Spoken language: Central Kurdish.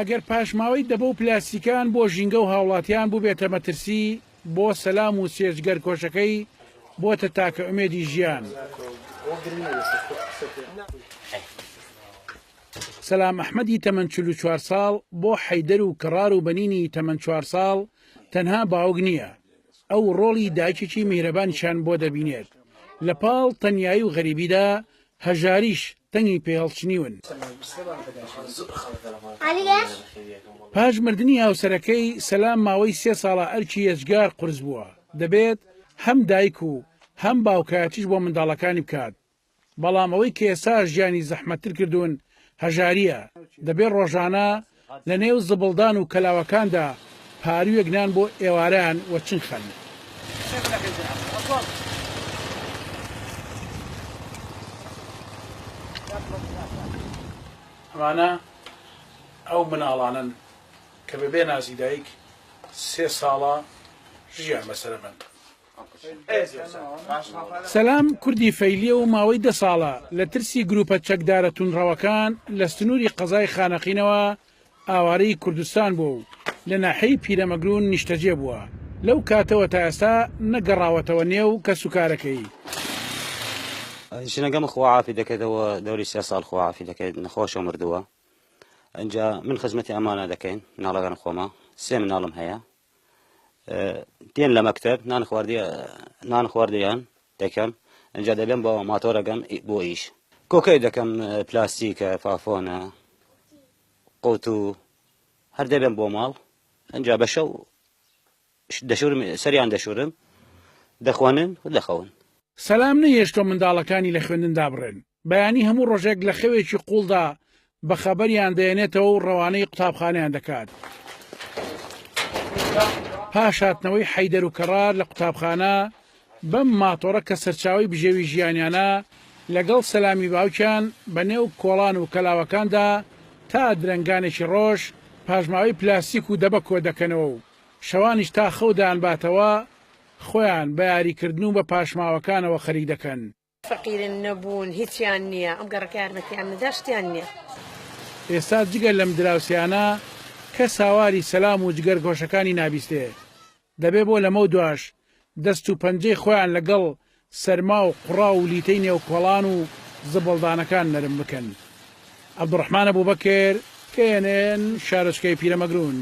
ئەگەر پاشماوەی دەبە و پلاستیکان بۆ ژینگە و هاوڵاتیان بوو بێتە مەترسی بۆ سەلام و سێجگەر کۆشەکەی بۆتە تاکە ئومێدی ژیان. سەلام ئەحمەدی تەمەن 44 ساڵ بۆ حەیدەر و کڕار و بەنینی تەمەن 4 ساڵ تەنها باوک نییە، ئەو ڕۆڵی دایکێکی میهرەبانیشان بۆ دەبینێت. لە پاڵ تەنیایی و غەریبیدا هەژاریش تەنگی پێهەڵچنیون. پاش مردنی هاوسەرەکەی سەلام ماوەی 3 ساڵە ئەرکی ئەجگار قورس بووە، دەبێت هەم دایک و هەم باوکایەتیش بۆ منداڵەکانی بکات. بەڵام ئەوەی کە ئێستا ژیانی زەحمەتتر کردوون هەژاریە، دەبێت ڕۆژانە لە نێو زبڵدان و کەلاوەکاندا پارویەکنان بۆ ئێواران وەچن خەن. ئەمانە ئەو مناڵانن کە بەبێ نازی دایک 3 ساڵە ژیان بەسەرە من. سەلام کوردی فەیلیە و ماوەی 10 ساڵە لە ترسی گروپە چەکدارە تونڕەوەکان لە سنووری قەزای خانەقینەوە ئاوارەی کوردستان بوو و لە ناحەی پیرەمەگرون نیشتەجێ بووە. لەو کاتەوە تا ئێستا نەگەڕاوەتەوە نێو کە سوکارەکەی. ژنەکەم خواعافی دەکەیتەوە دەوری 3 ساڵ خواعافی دەکەیت، نەخۆشە مردووە. ئەنجا من خزمەتی ئەمانە دەکەین مناڵەکان خۆمە، 3 مناڵم هەیە. دێن لە مەکتەب نان خواردیان دەکەم، ئەنجا دەبێن بۆ ماتۆرەکەم بۆ ئیش. کۆکەی دەکەم، پلاستیکە، فافۆنە، قوت و هەر دەبێن بۆ ماڵ. ئەنجا بە شەو دەشورم، سەریان دەشورم، دەخوانن و دەخەون. سەلام نەهێشتۆ منداڵەکانی لە خوێندندا بڕێن، بەیانی هەموو ڕۆژێک لە خەوێکی قوڵدا بە خەبەریان دەێنێتەوە و ڕەوانەی قوتابخانەیان دەکات. پاش هاتنەوەی حەیدەر و کەڕار لە قوتابخانە بەم ماتۆڕە کە سەرچاوی بژێوی ژیانیانە لەگەڵ سەلامی باوکیان بە نێو کۆڵان و کەلاوەکاندا تا درەنگانێکی ڕۆژ پاژماوەی پلاستیک و دەبە کۆ دەکەنەوە و شەوانیش تا خەودان باتەوە خۆیان بە یاریکردن و بە پاشماوەکانەوە خەریک دەکەن. فەقیرن نەبوون، هیچیان نییە، ئەم گەڕەکە یارمەتیان نەداشتیان نییە. ئێستا جگەر لەم دراوسیانە کە ساواری سەلام و جگەر گۆشەکانی نابیستێ، دەبێ بۆ لەمە دواش دەست و پەنجەی خۆیان لەگەڵ سەرما و قوڕا و لیتەی نێو کۆڵان و زبڵدانەکان نەرم بکەن. عەبدوڕەحمان ئەبووبەکر، KNN شارۆچکەی پیرەمەگرون.